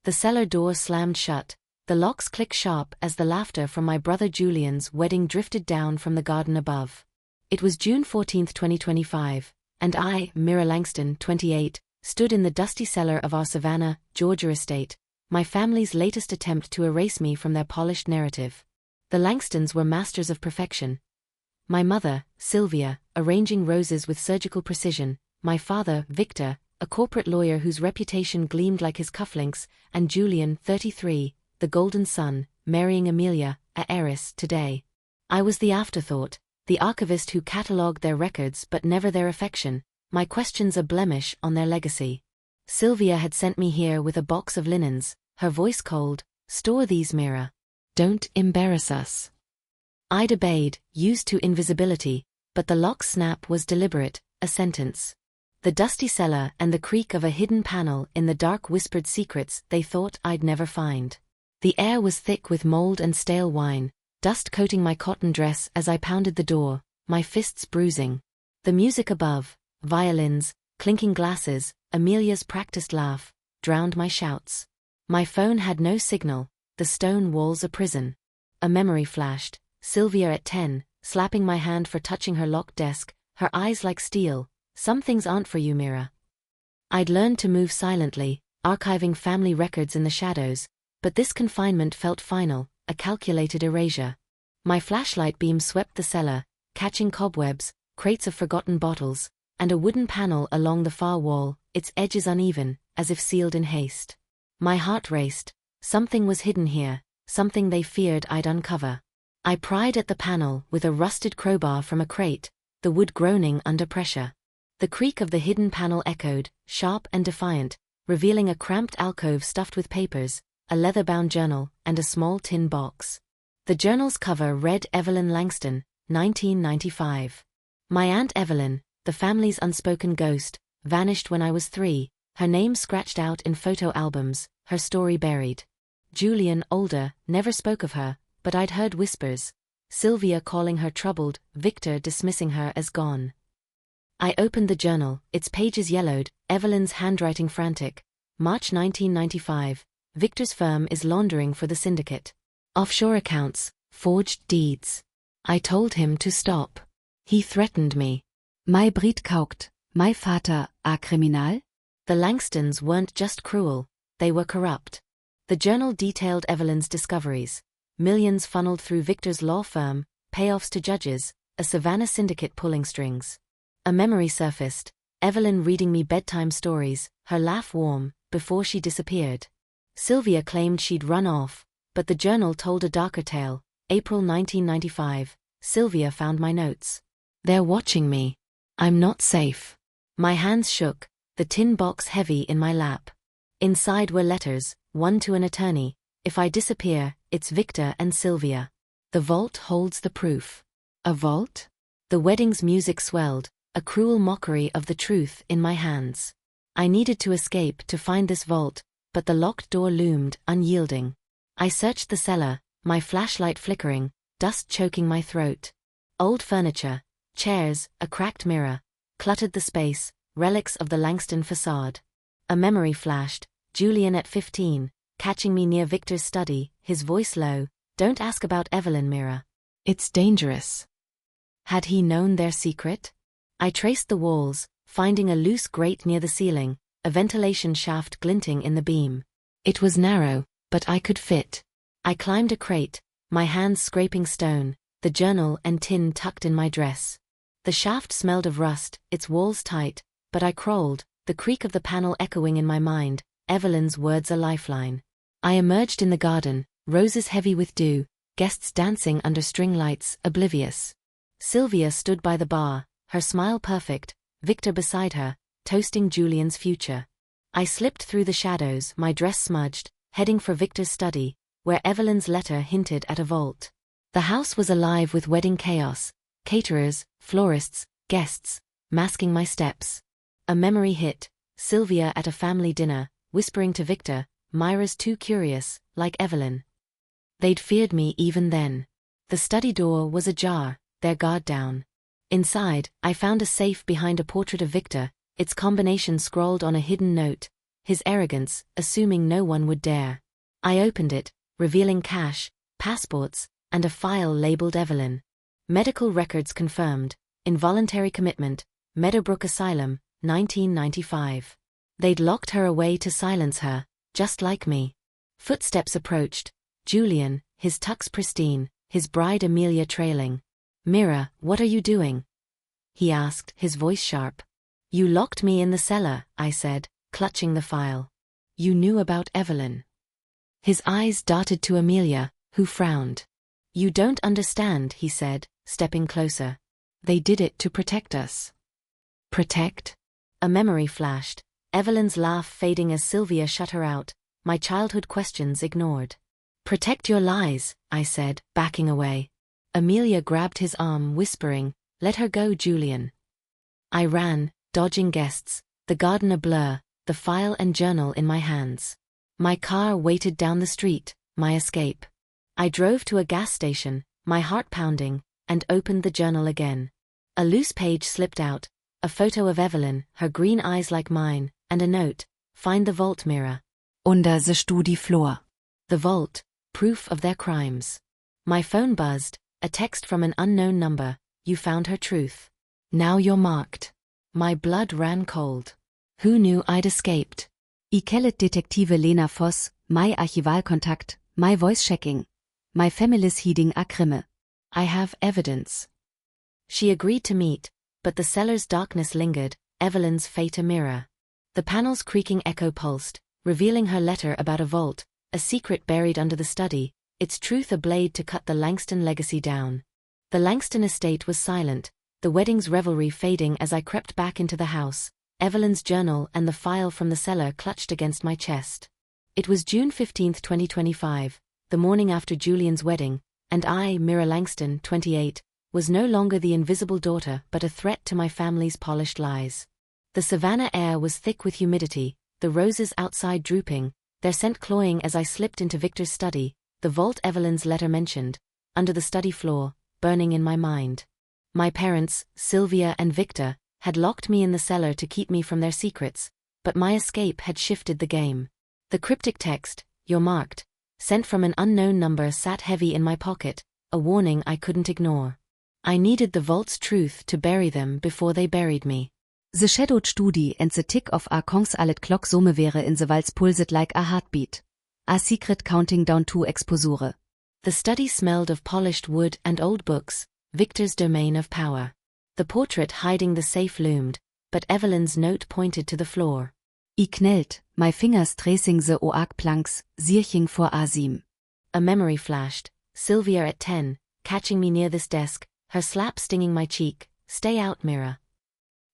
The cellar door slammed shut. The locks clicked sharp as the laughter from my brother Julian's wedding drifted down from the garden above. It was June 14, 2025, and I, Mira Langston, 28, stood in the dusty cellar of our Savannah, Georgia estate, my family's latest attempt to erase me from their polished narrative. The Langstons were masters of perfection. My mother, Sylvia, arranging roses with surgical precision, my father, Victor, a corporate lawyer whose reputation gleamed like his cufflinks, and Julian, 33, the golden son, marrying Amelia, a heiress, today. I was the afterthought, the archivist who catalogued their records but never their affection, my questions a blemish on their legacy. Sylvia had sent me here with a box of linens, her voice cold. "Store these, Mira. Don't embarrass us." I'd obeyed, used to invisibility, but the lock snap was deliberate, a sentence. The dusty cellar and the creak of a hidden panel in the dark whispered secrets they thought I'd never find. The air was thick with mold and stale wine, dust coating my cotton dress as I pounded the door, my fists bruising. The music above, violins, clinking glasses, Amelia's practiced laugh, drowned my shouts. My phone had no signal, the stone walls a prison. A memory flashed, Sylvia at 10, slapping my hand for touching her locked desk, her eyes like steel. "Some things aren't for you, Mira." I'd learned to move silently, archiving family records in the shadows, but this confinement felt final, a calculated erasure. My flashlight beam swept the cellar, catching cobwebs, crates of forgotten bottles, and a wooden panel along the far wall, its edges uneven, as if sealed in haste. My heart raced. Something was hidden here, something they feared I'd uncover. I pried at the panel with a rusted crowbar from a crate, the wood groaning under pressure. The creak of the hidden panel echoed, sharp and defiant, revealing a cramped alcove stuffed with papers, a leather-bound journal, and a small tin box. The journal's cover read Evelyn Langston, 1995. My Aunt Evelyn, the family's unspoken ghost, vanished when I was 3, her name scratched out in photo albums, her story buried. Julian, older, never spoke of her, but I'd heard whispers. Sylvia calling her troubled, Victor dismissing her as gone. I opened the journal, its pages yellowed, Evelyn's handwriting frantic. March 1995, Victor's firm is laundering for the syndicate. Offshore accounts, forged deeds. I told him to stop. He threatened me. My Brit kaukt, my Vater, a Kriminal? The Langstons weren't just cruel, they were corrupt. The journal detailed Evelyn's discoveries. Millions funneled through Victor's law firm, payoffs to judges, a Savannah syndicate pulling strings. A memory surfaced, Evelyn reading me bedtime stories, her laugh warm, before she disappeared. Sylvia claimed she'd run off, but the journal told a darker tale. April 1995, Sylvia found my notes. "They're watching me. I'm not safe." My hands shook, the tin box heavy in my lap. Inside were letters, one to an attorney. "If I disappear, it's Victor and Sylvia. The vault holds the proof." A vault? The wedding's music swelled, a cruel mockery of the truth in my hands. I needed to escape to find this vault, but the locked door loomed, unyielding. I searched the cellar, my flashlight flickering, dust choking my throat. Old furniture, chairs, a cracked mirror, cluttered the space, relics of the Langston facade. A memory flashed, Julian at 15, catching me near Victor's study, his voice low. "Don't ask about Evelyn, Mira. It's dangerous." Had he known their secret? I traced the walls, finding a loose grate near the ceiling, a ventilation shaft glinting in the beam. It was narrow, but I could fit. I climbed a crate, my hands scraping stone, the journal and tin tucked in my dress. The shaft smelled of rust, its walls tight, but I crawled, the creak of the panel echoing in my mind, Evelyn's words a lifeline. I emerged in the garden, roses heavy with dew, guests dancing under string lights, oblivious. Sylvia stood by the bar, her smile perfect, Victor beside her, toasting Julian's future. I slipped through the shadows, my dress smudged, heading for Victor's study, where Evelyn's letter hinted at a vault. The house was alive with wedding chaos, caterers, florists, guests, masking my steps. A memory hit, Sylvia at a family dinner, whispering to Victor, "Myra's too curious, like Evelyn." They'd feared me even then. The study door was ajar, their guard down. Inside, I found a safe behind a portrait of Victor, its combination scrawled on a hidden note. his arrogance, assuming no one would dare. I opened it, revealing cash, passports, and a file labeled Evelyn. Medical records confirmed, involuntary commitment, Meadowbrook Asylum, 1995. They'd locked her away to silence her, just like me. Footsteps approached. Julian, his tux pristine, his bride Amelia trailing. "Mira, what are you doing?" he asked, his voice sharp. "You locked me in the cellar," I said, clutching the file. "You knew about Evelyn." His eyes darted to Amelia, who frowned. "You don't understand," he said, stepping closer. "They did it to protect us." Protect? A memory flashed, Evelyn's laugh fading as Sylvia shut her out, my childhood questions ignored. "Protect your lies," I said, backing away. Amelia grabbed his arm, whispering, "Let her go, Julian." I ran, dodging guests, the garden a blur, the file and journal in my hands. My car waited down the street, my escape. I drove to a gas station, my heart pounding, and opened the journal again. A loose page slipped out, a photo of Evelyn, her green eyes like mine, and a note, "Find the vault, Mira. Unter the Studiflur." The vault, proof of their crimes. My phone buzzed, a text from an unknown number, "You found her truth. Now you're marked." My blood ran cold. Who knew I'd escaped? I kellet detektive Lena Voss, my Archivalkontakt, my voice checking. My family's hiding a crime. I have evidence. She agreed to meet, but the cellar's darkness lingered, Evelyn's fate a mirror. The panel's creaking echo pulsed, revealing her letter about a vault, a secret buried under the study, its truth a blade to cut the Langston legacy down. The Langston estate was silent, the wedding's revelry fading as I crept back into the house, Evelyn's journal and the file from the cellar clutched against my chest. It was June 15, 2025, the morning after Julian's wedding, and I, Mira Langston, 28, was no longer the invisible daughter but a threat to my family's polished lies. The savannah air was thick with humidity, the roses outside drooping, their scent cloying as I slipped into Victor's study, the vault Evelyn's letter mentioned, under the study floor, burning in my mind. My parents, Sylvia and Victor, had locked me in the cellar to keep me from their secrets, but my escape had shifted the game. The cryptic text, "You're marked," sent from an unknown number sat heavy in my pocket, a warning I couldn't ignore. I needed the vault's truth to bury them before they buried me. The shadowed Studi and the tick of a Kongs allet clock summe wäre in the walls pulsed like a heartbeat. A secret counting down to exposure. The study smelled of polished wood and old books, Victor's domain of power. The portrait hiding the safe loomed, but Evelyn's note pointed to the floor. I knelt, my fingers tracing the oak planks, searching for Asim. A memory flashed, Sylvia at 10, catching me near this desk, her slap stinging my cheek, "Stay out, Mira."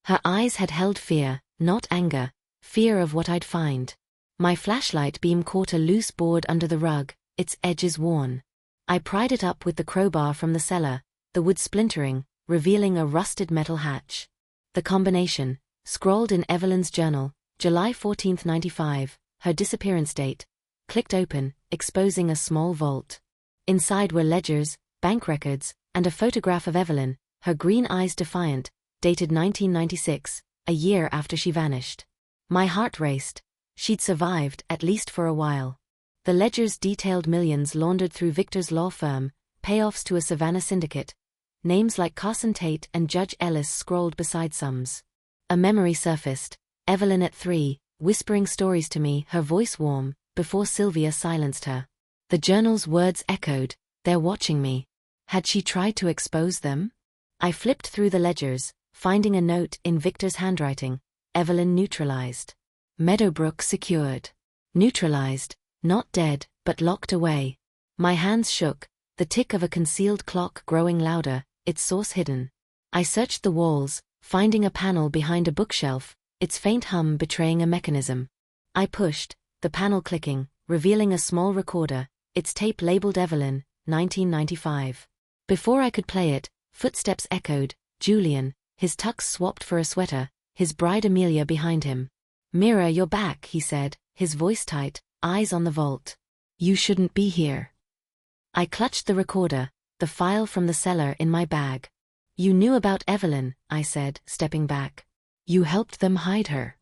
Her eyes had held fear, not anger, fear of what I'd find. My flashlight beam caught a loose board under the rug, its edges worn. I pried it up with the crowbar from the cellar, the wood splintering, revealing a rusted metal hatch. The combination, scrawled in Evelyn's journal, July 14, 95, her disappearance date, clicked open, exposing a small vault. Inside were ledgers, bank records, and a photograph of Evelyn, her green eyes defiant, dated 1996, a year after she vanished. My heart raced. She'd survived, at least for a while. The ledgers detailed millions laundered through Victor's law firm, payoffs to a Savannah syndicate. Names like Carson Tate and Judge Ellis scrolled beside sums. A memory surfaced, Evelyn at 3, whispering stories to me, her voice warm, before Sylvia silenced her. The journal's words echoed, "They're watching me." Had she tried to expose them? I flipped through the ledgers, finding a note in Victor's handwriting, "Evelyn neutralized. Meadowbrook secured." Neutralized, not dead, but locked away. My hands shook, the tick of a concealed clock growing louder, its source hidden. I searched the walls, finding a panel behind a bookshelf, its faint hum betraying a mechanism. I pushed, the panel clicking, revealing a small recorder, its tape labeled Evelyn, 1995. Before I could play it, footsteps echoed, Julian, his tux swapped for a sweater, his bride Amelia behind him. "Mira, you're back," he said, his voice tight, eyes on the vault. "You shouldn't be here." I clutched the recorder, the file from the cellar in my bag. "You knew about Evelyn," I said, stepping back. "You helped them hide her."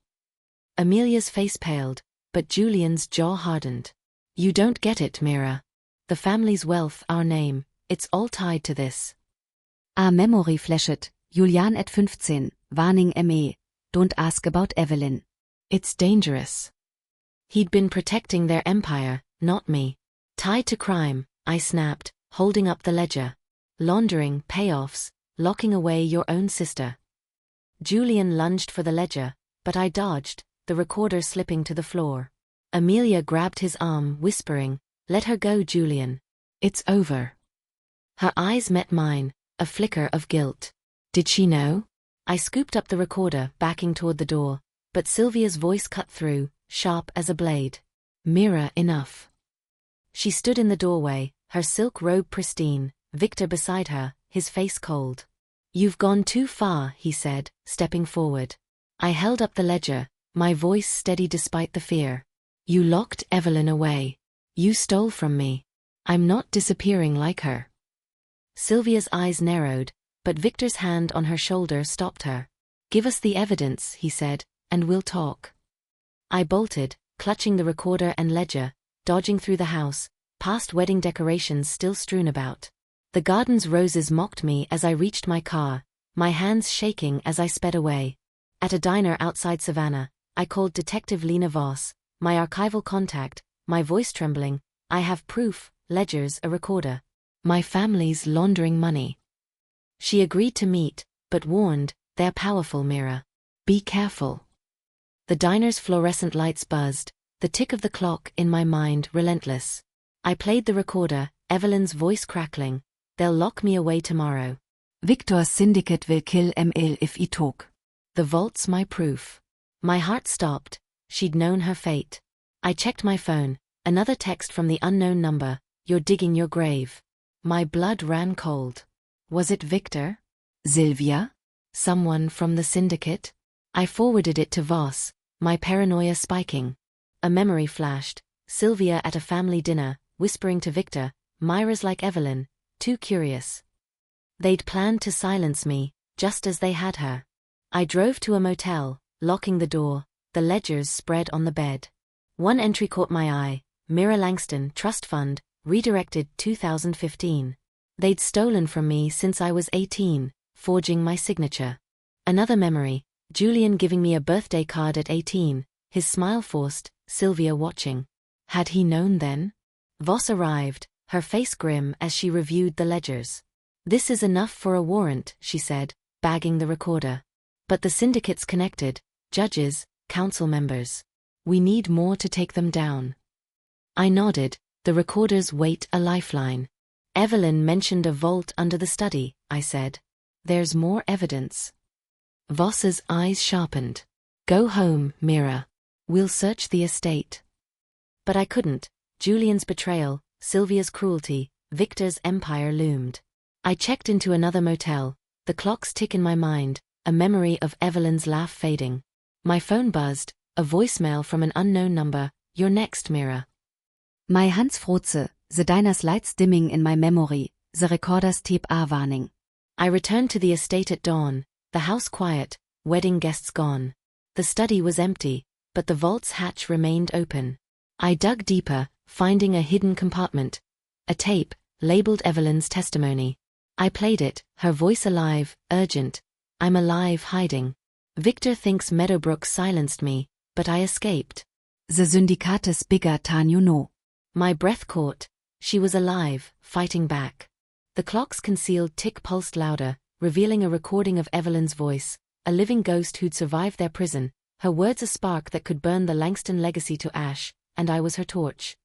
Amelia's face paled, but Julian's jaw hardened. You don't get it, Mira. The family's wealth, our name, it's all tied to this. A memory flashed, Julian at 15, warning ME, don't ask about Evelyn. It's dangerous. He'd been protecting their empire, not me. Tied to crime, I snapped, holding up the ledger. Laundering, payoffs, locking away your own sister. Julian lunged for the ledger, but I dodged, the recorder slipping to the floor. Amelia grabbed his arm, whispering, "Let her go, Julian. It's over." Her eyes met mine, a flicker of guilt. Did she know? I scooped up the recorder, backing toward the door, but Sylvia's voice cut through, sharp as a blade. Mira, enough. She stood in the doorway, her silk robe pristine, Victor beside her, his face cold. You've gone too far, he said, stepping forward. I held up the ledger, my voice steady despite the fear. You locked Evelyn away. You stole from me. I'm not disappearing like her. Sylvia's eyes narrowed, but Victor's hand on her shoulder stopped her. Give us the evidence, he said, and we'll talk. I bolted, clutching the recorder and ledger, dodging through the house, past wedding decorations still strewn about. The garden's roses mocked me as I reached my car, my hands shaking as I sped away. At a diner outside Savannah, I called Detective Lena Voss, my archival contact, my voice trembling. I have proof, ledgers, a recorder. My family's laundering money. She agreed to meet, but warned, they're powerful, Mira. Be careful. The diner's fluorescent lights buzzed, the tick of the clock in my mind relentless. I played the recorder, Evelyn's voice crackling. They'll lock me away tomorrow. Victor's syndicate will kill ML if he talk. The vault's my proof. My heart stopped. She'd known her fate. I checked my phone, another text from the unknown number, "You're digging your grave." My blood ran cold. Was it Victor? Sylvia? Someone from the syndicate? I forwarded it to Voss, my paranoia spiking. A memory flashed, Sylvia at a family dinner, whispering to Victor, "Myra's like Evelyn, too curious." They'd planned to silence me, just as they had her. I drove to a motel, locking the door, the ledgers spread on the bed. One entry caught my eye, Mira Langston Trust Fund, redirected 2015. They'd stolen from me since I was 18, forging my signature. Another memory, Julian giving me a birthday card at 18, his smile forced, Sylvia watching. Had he known then? Voss arrived, her face grim as she reviewed the ledgers. "This is enough for a warrant," she said, bagging the recorder. "But the syndicate's connected, judges, council members. We need more to take them down." I nodded, the recorder's weight a lifeline. "Evelyn mentioned a vault under the study," I said. "There's more evidence." Voss's eyes sharpened. "Go home, Mira. We'll search the estate." But I couldn't. Julian's betrayal, Sylvia's cruelty, Victor's empire loomed. I checked into another motel, the clock's tick in my mind, a memory of Evelyn's laugh fading. My phone buzzed, a voicemail from an unknown number, "You're next, Mira." My hands froze, the diner's lights dimming in my memory, the recorder's tape a warning. I returned to the estate at dawn, the house quiet, wedding guests gone. The study was empty, but the vault's hatch remained open. I dug deeper, finding a hidden compartment. A tape, labeled Evelyn's testimony. I played it, her voice alive, urgent. "I'm alive, hiding. Victor thinks Meadowbrook silenced me, but I escaped. The syndicate is bigger than you know." My breath caught. She was alive, fighting back. The clock's concealed tick pulsed louder, revealing a recording of Evelyn's voice, a living ghost who'd survived their prison, her words a spark that could burn the Langston legacy to ash, and I was her torch.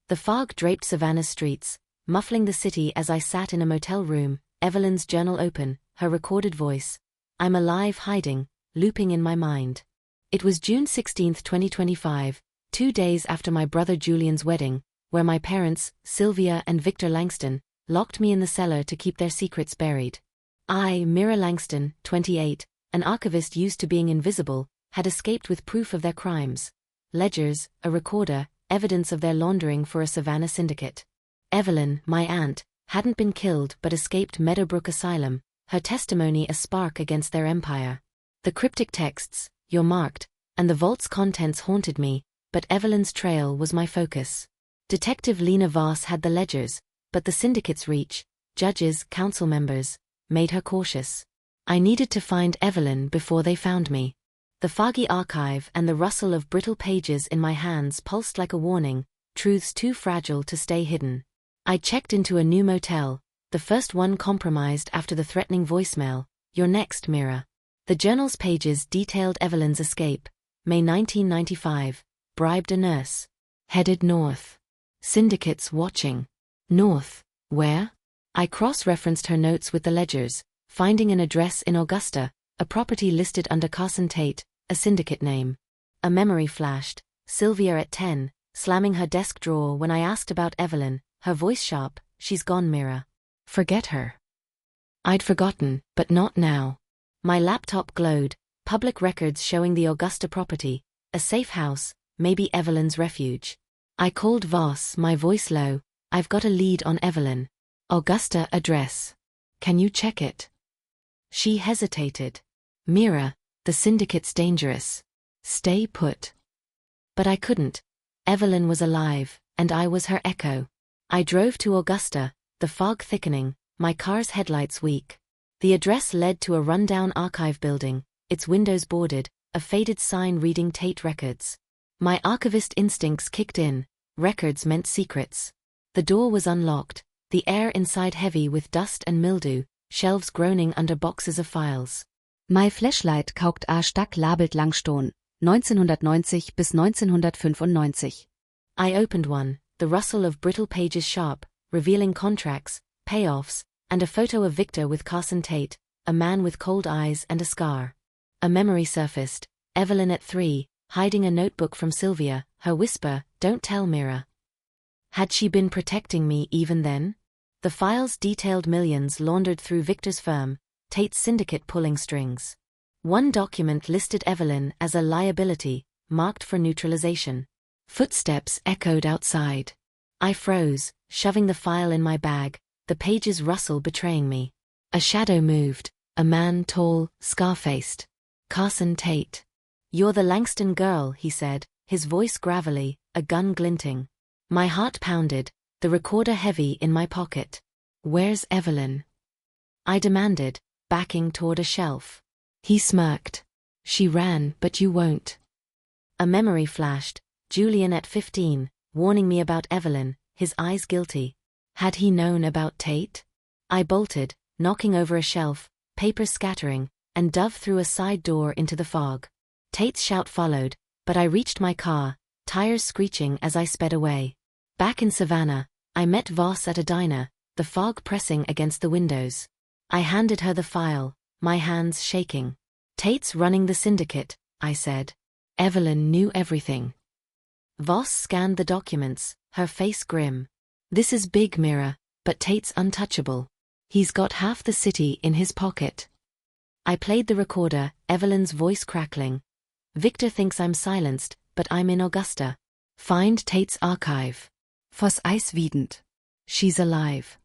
The fog draped Savannah's streets, muffling the city as I sat in a motel room, Evelyn's journal open, her recorded voice. "I'm alive, hiding," looping in my mind. It was June 16, 2025, 2 days after my brother Julian's wedding, where my parents, Sylvia and Victor Langston, locked me in the cellar to keep their secrets buried. I, Mira Langston, 28, an archivist used to being invisible, had escaped with proof of their crimes. Ledgers, a recorder, evidence of their laundering for a Savannah syndicate. Evelyn, my aunt, hadn't been killed but escaped Meadowbrook Asylum, her testimony a spark against their empire. The cryptic texts, "You're marked," and the vault's contents haunted me, but Evelyn's trail was my focus. Detective Lena Voss had the ledgers, but the syndicate's reach, judges, council members, made her cautious. I needed to find Evelyn before they found me. The foggy archive and the rustle of brittle pages in my hands pulsed like a warning, truths too fragile to stay hidden. I checked into a new motel, the first one compromised after the threatening voicemail, "You're next, Mira." The journal's pages detailed Evelyn's escape. May 1995, bribed a nurse. Headed north. Syndicates watching. North, where? I cross-referenced her notes with the ledgers, finding an address in Augusta, a property listed under Carson Tate, a syndicate name. A memory flashed, Sylvia at 10, slamming her desk drawer when I asked about Evelyn, her voice sharp, "She's gone, Mira. Forget her." I'd forgotten, but not now. My laptop glowed, public records showing the Augusta property, a safe house, maybe Evelyn's refuge. I called Voss, my voice low, "I've got a lead on Evelyn. Augusta address. Can you check it?" She hesitated. "Mira, the syndicate's dangerous. Stay put." But I couldn't. Evelyn was alive, and I was her echo. I drove to Augusta, the fog thickening, my car's headlights weak. The address led to a rundown archive building, its windows boarded, a faded sign reading Tate Records. My archivist instincts kicked in, records meant secrets. The door was unlocked, the air inside heavy with dust and mildew, shelves groaning under boxes of files. My Flashlight kaukt a Stack labelt Langstone, 1990 bis 1995. I opened one, the rustle of brittle pages sharp, revealing contracts, payoffs, and a photo of Victor with Carson Tate, a man with cold eyes and a scar. A memory surfaced, Evelyn at 3, hiding a notebook from Sylvia, her whisper, "Don't tell Mira." Had she been protecting me even then? The files detailed millions laundered through Victor's firm, Tate's syndicate pulling strings. One document listed Evelyn as a liability, marked for neutralization. Footsteps echoed outside. I froze, shoving the file in my bag, the pages rustle betraying me. A shadow moved, a man tall, scar-faced. Carson Tate. "You're the Langston girl," he said, his voice gravelly, a gun glinting. My heart pounded, the recorder heavy in my pocket. "Where's Evelyn?" I demanded, backing toward a shelf. He smirked. "She ran, but you won't." A memory flashed, Julian at 15, warning me about Evelyn, his eyes guilty. Had he known about Tate? I bolted, knocking over a shelf, papers scattering, and dove through a side door into the fog. Tate's shout followed, but I reached my car, tires screeching as I sped away. Back in Savannah, I met Voss at a diner, the fog pressing against the windows. I handed her the file, my hands shaking. "Tate's running the syndicate," I said. "Evelyn knew everything." Voss scanned the documents, her face grim. "This is big, Mira, but Tate's untouchable. He's got half the city in his pocket." I played the recorder, Evelyn's voice crackling. "Victor thinks I'm silenced, but I'm in Augusta. Find Tate's archive." Voss eiswiedend. "She's alive."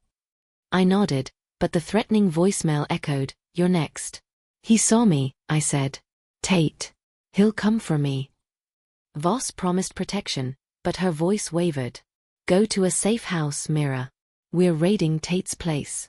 I nodded, but the threatening voicemail echoed, "You're next." "He saw me," I said. "Tate. He'll come for me." Voss promised protection, but her voice wavered. "Go to a safe house, Mira. We're raiding Tate's place."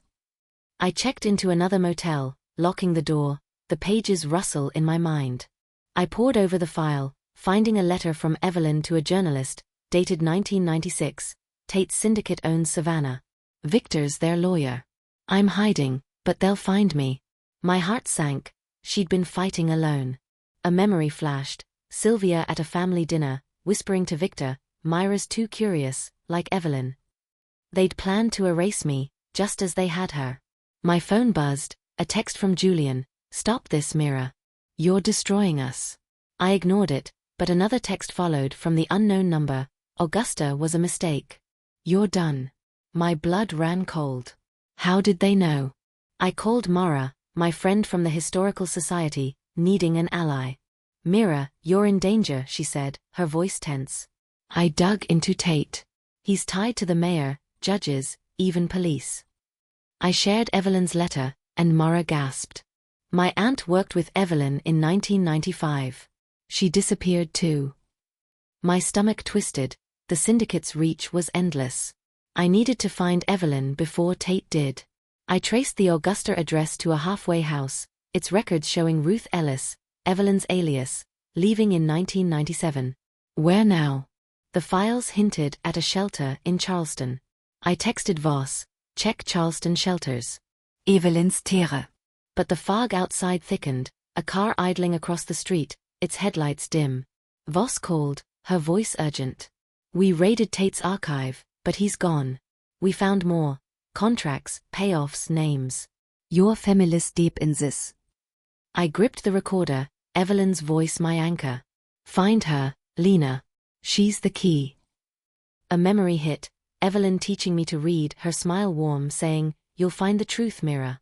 I checked into another motel, locking the door, the pages rustle in my mind. I pored over the file, finding a letter from Evelyn to a journalist, dated 1996, Tate's syndicate owns Savannah. Victor's their lawyer. I'm hiding, but they'll find me. My heart sank, she'd been fighting alone. A memory flashed, Sylvia at a family dinner, whispering to Victor, "Myra's too curious, like Evelyn." They'd planned to erase me, just as they had her. My phone buzzed, a text from Julian, "Stop this, Mira. You're destroying us." I ignored it, but another text followed from the unknown number, "Augusta was a mistake. You're done." My blood ran cold. How did they know? I called Mara, my friend from the Historical Society, needing an ally. "Mira, you're in danger," she said, her voice tense. I dug into Tate. He's tied to the mayor, judges, even police. I shared Evelyn's letter, and Mara gasped. "My aunt worked with Evelyn in 1995. She disappeared too. My stomach twisted. The syndicate's reach was endless. I needed to find Evelyn before Tate did. I traced the Augusta address to a halfway house, its records showing Ruth Ellis, Evelyn's alias, leaving in 1997. Where now? The files hinted at a shelter in Charleston. I texted Voss, check Charleston shelters. Evelyns Tere. But the fog outside thickened, a car idling across the street, its headlights dim. Voss called, her voice urgent. We raided Tate's archive, but he's gone. We found more. Contracts, payoffs, names. Your family's deep in this. I gripped the recorder, Evelyn's voice my anchor. Find her, Lena. She's the key. A memory hit, Evelyn teaching me to read, her smile warm, saying, you'll find the truth, Mira.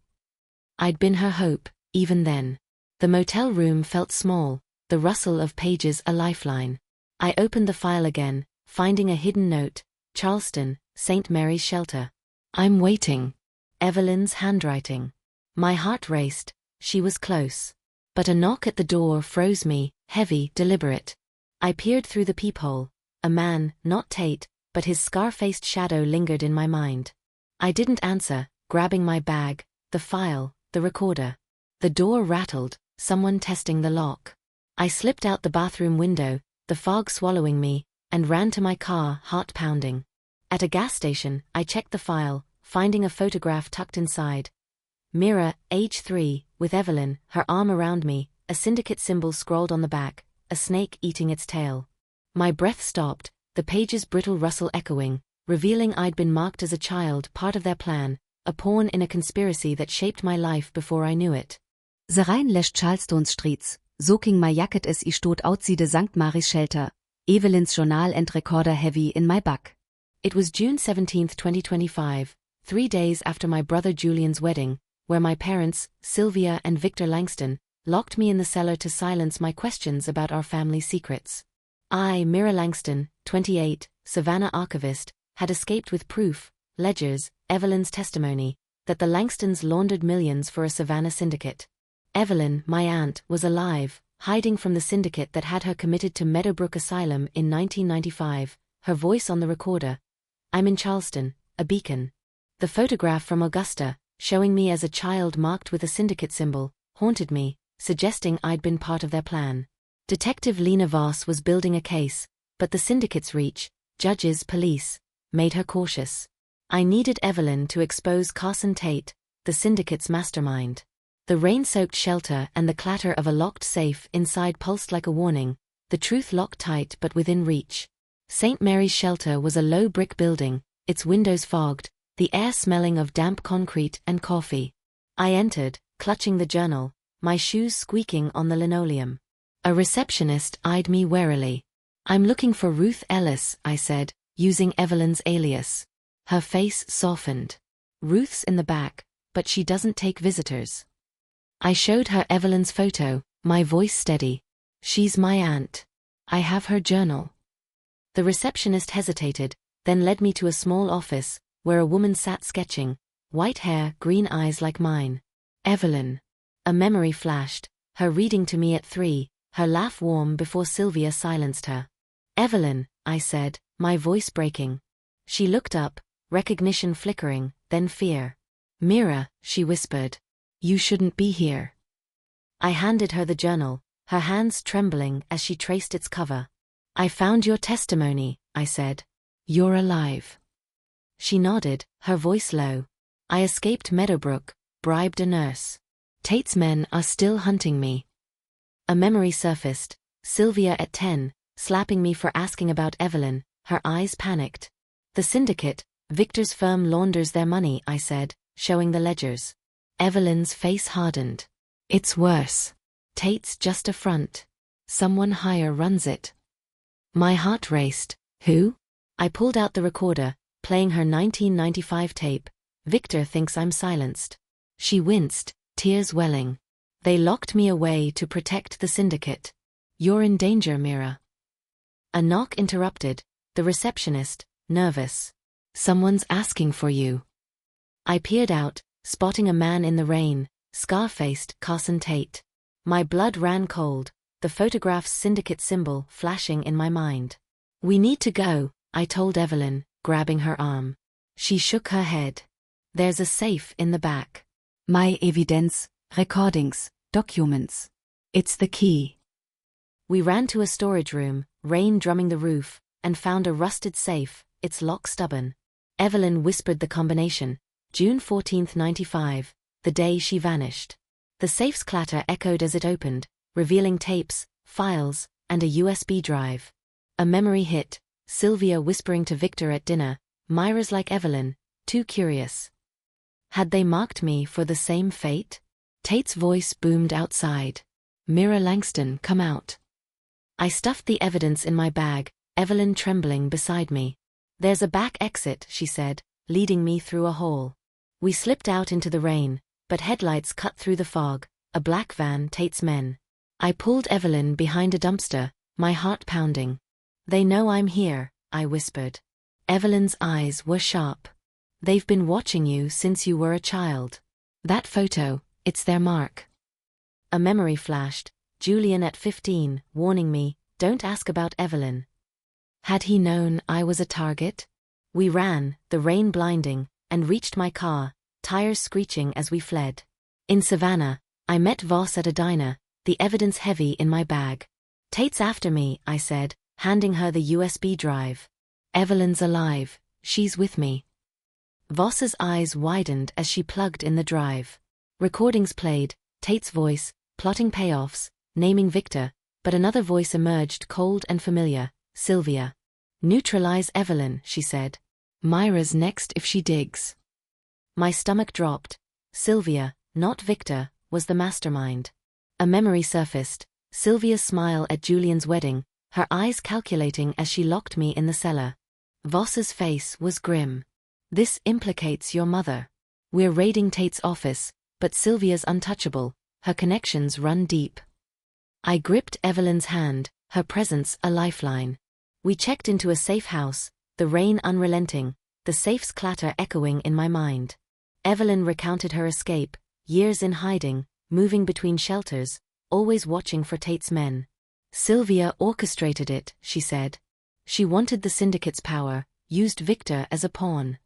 I'd been her hope, even then. The motel room felt small, the rustle of pages a lifeline. I opened the file again, finding a hidden note, Charleston, St. Mary's Shelter. I'm waiting. Evelyn's handwriting. My heart raced, she was close. But a knock at the door froze me, heavy, deliberate. I peered through the peephole. A man, not Tate, but his scar-faced shadow lingered in my mind. I didn't answer, grabbing my bag, the file, the recorder. The door rattled, someone testing the lock. I slipped out the bathroom window, the fog swallowing me, and ran to my car, heart pounding. At a gas station, I checked the file, finding a photograph tucked inside. Mira, age 3, with Evelyn, her arm around me, a syndicate symbol scrawled on the back, a snake eating its tail. My breath stopped, the page's brittle rustle echoing, revealing I'd been marked as a child, part of their plan, a pawn in a conspiracy that shaped my life before I knew it. The Rhein lässt Charleston streets, soaking my jacket as I stod outside the St. Mary's Shelter, Evelyn's journal and recorder heavy in my back. It was June 17, 2025, 3 days after my brother Julian's wedding, where my parents, Sylvia and Victor Langston, locked me in the cellar to silence my questions about our family secrets. I, Mira Langston, 28, Savannah archivist, had escaped with proof, ledgers, Evelyn's testimony, that the Langstons laundered millions for a Savannah syndicate. Evelyn, my aunt, was alive, hiding from the syndicate that had her committed to Meadowbrook Asylum in 1995, her voice on the recorder. I'm in Charleston, a beacon. The photograph from Augusta, showing me as a child marked with a syndicate symbol, haunted me, suggesting I'd been part of their plan. Detective Lena Voss was building a case, but the syndicate's reach, judges, police, made her cautious. I needed Evelyn to expose Carson Tate, the syndicate's mastermind. The rain-soaked shelter and the clatter of a locked safe inside pulsed like a warning, the truth locked tight but within reach. St. Mary's Shelter was a low brick building, its windows fogged, the air smelling of damp concrete and coffee. I entered, clutching the journal, my shoes squeaking on the linoleum. A receptionist eyed me warily. I'm looking for Ruth Ellis, I said, using Evelyn's alias. Her face softened. Ruth's in the back, but she doesn't take visitors. I showed her Evelyn's photo, my voice steady. She's my aunt. I have her journal. The receptionist hesitated, then led me to a small office, where a woman sat sketching, white hair, green eyes like mine. Evelyn. A memory flashed, her reading to me at 3, her laugh warm before Sylvia silenced her. Evelyn, I said, my voice breaking. She looked up, recognition flickering, then fear. Mira, she whispered. You shouldn't be here. I handed her the journal, her hands trembling as she traced its cover. I found your testimony, I said. You're alive. She nodded, her voice low. I escaped Meadowbrook, bribed a nurse. Tate's men are still hunting me. A memory surfaced, Sylvia at 10, slapping me for asking about Evelyn, her eyes panicked. The syndicate, Victor's firm launders their money, I said, showing the ledgers. Evelyn's face hardened. It's worse. Tate's just a front. Someone higher runs it. My heart raced. Who? I pulled out the recorder, playing her 1995 tape. Victor thinks I'm silenced. She winced, tears welling. They locked me away to protect the syndicate. You're in danger, Mira. A knock interrupted, the receptionist, nervous. Someone's asking for you. I peered out, spotting a man in the rain, scar-faced, Carson Tate. My blood ran cold, the photograph's syndicate symbol flashing in my mind. "We need to go," I told Evelyn, grabbing her arm. She shook her head. "There's a safe in the back." My evidence, recordings, documents. It's the key. We ran to a storage room, rain drumming the roof, and found a rusted safe, its lock stubborn. Evelyn whispered the combination, June 14, 95, the day she vanished. The safe's clatter echoed as it opened, revealing tapes, files, and a USB drive. A memory hit, Sylvia whispering to Victor at dinner, "Myra's like Evelyn, too curious." Had they marked me for the same fate? Tate's voice boomed outside. "Myra Langston, come out." I stuffed the evidence in my bag, Evelyn trembling beside me. "There's a back exit," she said, leading me through a hall. We slipped out into the rain, but headlights cut through the fog, a black van, Tate's men. I pulled Evelyn behind a dumpster, my heart pounding. "They know I'm here," I whispered. Evelyn's eyes were sharp. "They've been watching you since you were a child. That photo, it's their mark." A memory flashed, Julian at 15, warning me, "Don't ask about Evelyn." Had he known I was a target? We ran, the rain blinding, and reached my car, tires screeching as we fled. In Savannah, I met Voss at a diner, the evidence heavy in my bag. "Tate's after me," I said, handing her the USB drive. "Evelyn's alive, she's with me." Voss's eyes widened as she plugged in the drive. Recordings played, Tate's voice, plotting payoffs, naming Victor, but another voice emerged cold and familiar, "Sylvia. Neutralize Evelyn," she said. "Myra's next if she digs." My stomach dropped. Sylvia, not Victor, was the mastermind. A memory surfaced, Sylvia's smile at Julian's wedding, her eyes calculating as she locked me in the cellar. Voss's face was grim. "This implicates your mother. We're raiding Tate's office, but Sylvia's untouchable, her connections run deep." I gripped Evelyn's hand, her presence a lifeline. We checked into a safe house, the rain unrelenting, the safe's clatter echoing in my mind. Evelyn recounted her escape, years in hiding, moving between shelters, always watching for Tate's men. "Sylvia orchestrated it," she said. "She wanted the syndicate's power, used Victor as a pawn."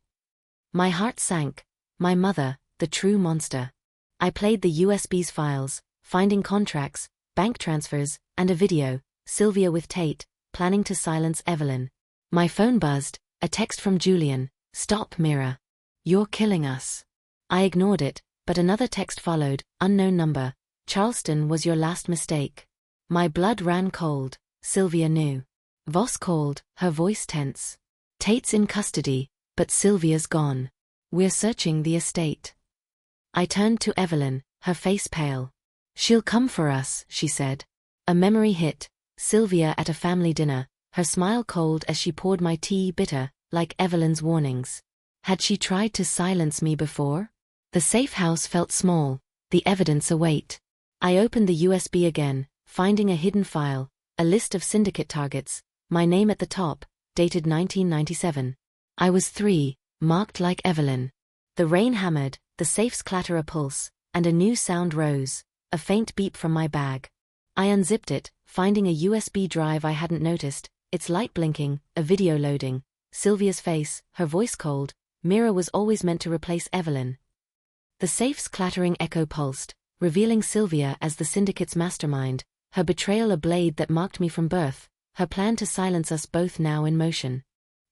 My heart sank. My mother, the true monster. I played the USB's files, finding contracts, bank transfers, and a video, Sylvia with Tate, planning to silence Evelyn. My phone buzzed, a text from Julian, "Stop, Myra. You're killing us." I ignored it, but another text followed, unknown number, "Charleston was your last mistake." My blood ran cold, Sylvia knew. Voss called, her voice tense. "Tate's in custody, but Sylvia's gone. We're searching the estate." I turned to Evelyn, her face pale. "She'll come for us," she said. A memory hit, Sylvia at a family dinner, her smile cold as she poured my tea bitter, like Evelyn's warnings. Had she tried to silence me before? The safe house felt small, the evidence a weight. I opened the USB again, finding a hidden file, a list of syndicate targets, my name at the top, dated 1997. I was 3, marked like Evelyn. The rain hammered, the safe's clatter a pulse, and a new sound rose, a faint beep from my bag. I unzipped it, finding a USB drive I hadn't noticed, its light blinking, a video loading, Sylvia's face, her voice cold. Myra was always meant to replace Evelyn. The safe's clattering echo pulsed, revealing Sylvia as the syndicate's mastermind, her betrayal a blade that marked me from birth, her plan to silence us both now in motion.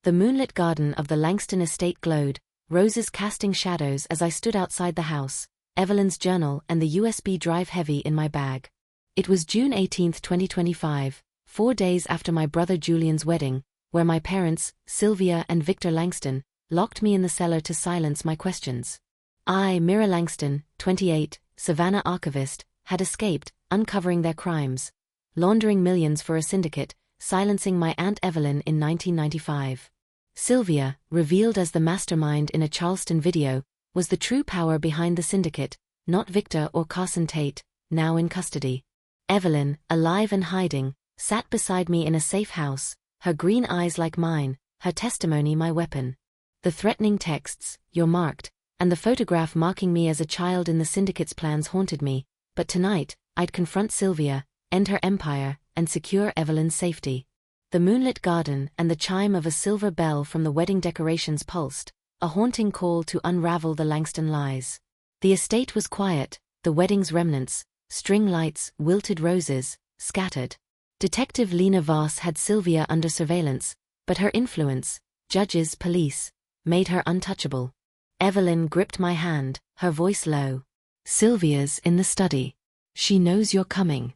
The moonlit garden of the Langston estate glowed, roses casting shadows as I stood outside the house, Evelyn's journal and the USB drive heavy in my bag. It was June 18, 2025, 4 days after my brother Julian's wedding, where my parents, Sylvia and Victor Langston, locked me in the cellar to silence my questions. I, Myra Langston, 28, Savannah archivist, had escaped, uncovering their crimes, laundering millions for a syndicate, silencing my Aunt Evelyn in 1995. Sylvia, revealed as the mastermind in a Charleston video, was the true power behind the syndicate, not Victor or Carson Tate, now in custody. Evelyn, alive and hiding, sat beside me in a safe house, her green eyes like mine, her testimony my weapon. The threatening texts, "You're marked," and the photograph marking me as a child in the syndicate's plans haunted me, but tonight, I'd confront Sylvia, end her empire, and secure Evelyn's safety. The moonlit garden and the chime of a silver bell from the wedding decorations pulsed, a haunting call to unravel the Langston lies. The estate was quiet, the wedding's remnants, string lights, wilted roses, scattered. Detective Lena Voss had Sylvia under surveillance, but her influence, judges, police, made her untouchable. Evelyn gripped my hand, her voice low. "Sylvia's in the study. She knows you're coming."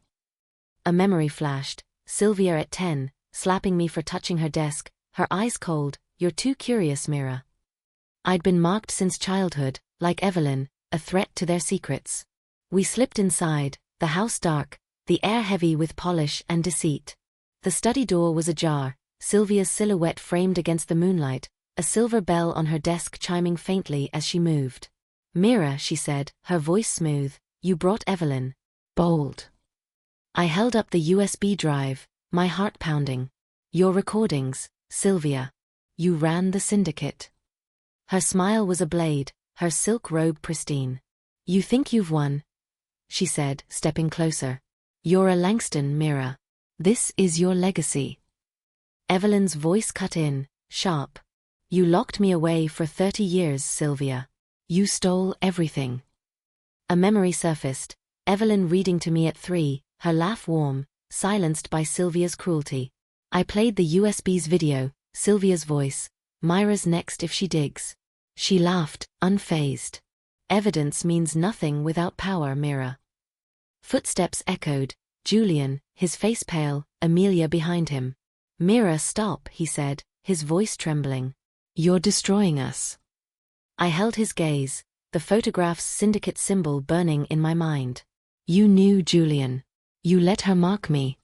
A memory flashed, Sylvia at 10, slapping me for touching her desk, her eyes cold. "You're too curious, Mira." I'd been marked since childhood, like Evelyn, a threat to their secrets. We slipped inside, the house dark, the air heavy with polish and deceit. The study door was ajar, Sylvia's silhouette framed against the moonlight, a silver bell on her desk chiming faintly as she moved. "Mira," she said, her voice smooth, "you brought Evelyn." Bold. I held up the USB drive, my heart pounding. "Your recordings, Sylvia. You ran the syndicate." Her smile was a blade, her silk robe pristine. "You think you've won?" she said, stepping closer. "You're a Langston, Mira. This is your legacy." Evelyn's voice cut in, sharp. "You locked me away for 30 years, Sylvia. You stole everything." A memory surfaced, Evelyn reading to me at 3, her laugh warm, silenced by Sylvia's cruelty. I played the USB's video, Sylvia's voice. "Myra's next if she digs." She laughed, unfazed. "Evidence means nothing without power, Mira." Footsteps echoed, Julian, his face pale, Amelia behind him. "Mira, stop," he said, his voice trembling. "You're destroying us." I held his gaze, the photograph's syndicate symbol burning in my mind. "You knew Julian. You let her mark me."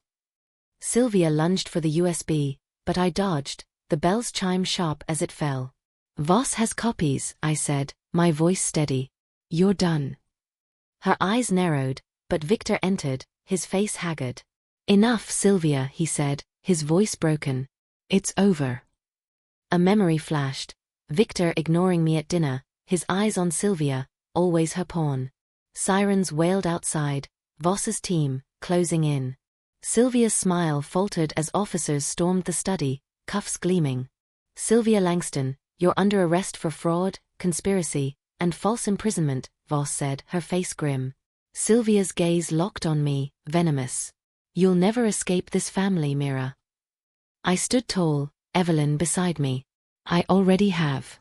Sylvia lunged for the USB, but I dodged, the bells chimed sharp as it fell. "Voss has copies," I said, my voice steady. "You're done." Her eyes narrowed, but Victor entered, his face haggard. "Enough, Sylvia," he said, his voice broken. "It's over." A memory flashed. Victor ignoring me at dinner, his eyes on Sylvia, always her pawn. Sirens wailed outside, Voss's team, closing in. Sylvia's smile faltered as officers stormed the study, cuffs gleaming. "Sylvia Langston, you're under arrest for fraud, conspiracy, and false imprisonment," Voss said, her face grim. Sylvia's gaze locked on me, venomous. "You'll never escape this family, Mira." I stood tall, Evelyn beside me. "I already have."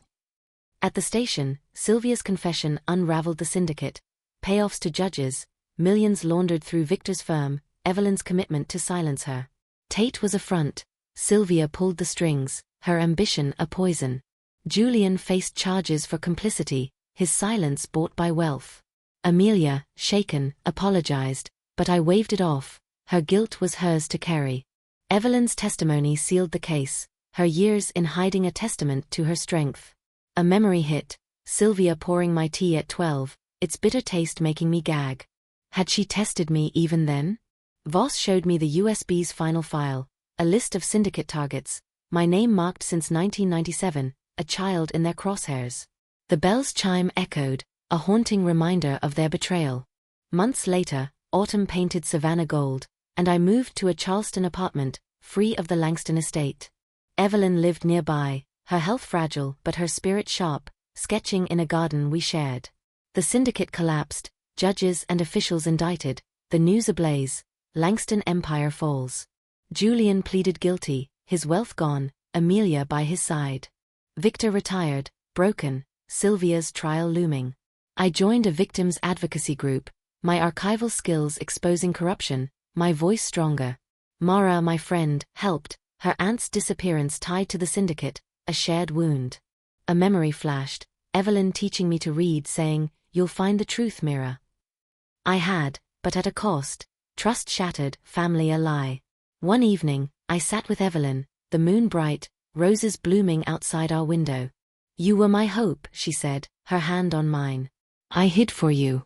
At the station, Sylvia's confession unraveled the syndicate, payoffs to judges, millions laundered through Victor's firm, Evelyn's commitment to silence her. Tate was a front, Sylvia pulled the strings, her ambition a poison. Julian faced charges for complicity, his silence bought by wealth. Amelia, shaken, apologized, but I waved it off, her guilt was hers to carry. Evelyn's testimony sealed the case, her years in hiding a testament to her strength. A memory hit, Sylvia pouring my tea at 12, its bitter taste making me gag. Had she tested me even then? Voss showed me the USB's final file, a list of syndicate targets, my name marked since 1997, a child in their crosshairs. The bell's chime echoed, a haunting reminder of their betrayal. Months later, autumn painted Savannah gold, and I moved to a Charleston apartment, free of the Langston estate. Evelyn lived nearby, her health fragile but her spirit sharp, sketching in a garden we shared. The syndicate collapsed, judges and officials indicted, the news ablaze, Langston Empire falls. Julian pleaded guilty, his wealth gone, Amelia by his side. Victor retired, broken, Sylvia's trial looming. I joined a victims advocacy group, my archival skills exposing corruption, my voice stronger. Mara, my friend, helped, her aunt's disappearance tied to the syndicate, a shared wound. A memory flashed, Evelyn teaching me to read saying, "You'll find the truth, Mira." I had, but at a cost, trust shattered, family a lie. One evening, I sat with Evelyn, the moon bright, roses blooming outside our window. "You were my hope," she said, her hand on mine. "I hid for you."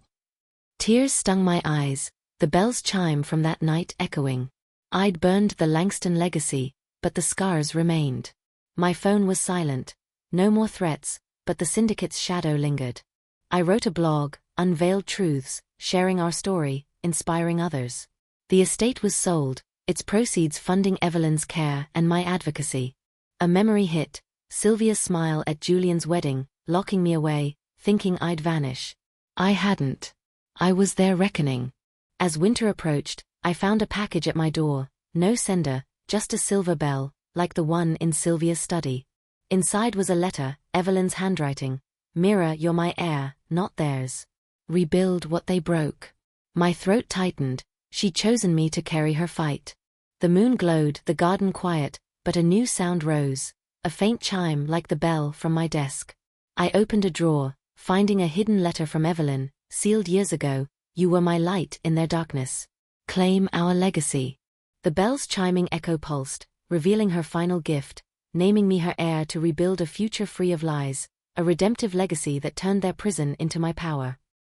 Tears stung my eyes, the bells chime from that night echoing. I'd burned the Langston legacy, but the scars remained. My phone was silent, no more threats, but the syndicate's shadow lingered. I wrote a blog, Unveiled Truths, sharing our story, inspiring others. The estate was sold, its proceeds funding Evelyn's care and my advocacy. A memory hit, Sylvia's smile at Julian's wedding, locking me away, thinking I'd vanish. I hadn't. I was there reckoning. As winter approached, I found a package at my door, no sender, just a silver bell, like the one in Sylvia's study. Inside was a letter, Evelyn's handwriting. Mira, you're my heir, not theirs. Rebuild what they broke. My throat tightened. She'd chosen me to carry her fight. The moon glowed, the garden quiet, but a new sound rose, a faint chime like the bell from my desk. I opened a drawer, finding a hidden letter from Evelyn, sealed years ago. You were my light in their darkness. Claim our legacy. The bell's chiming echo pulsed, revealing her final gift, naming me her heir to rebuild a future free of lies, a redemptive legacy that turned their prison into my power.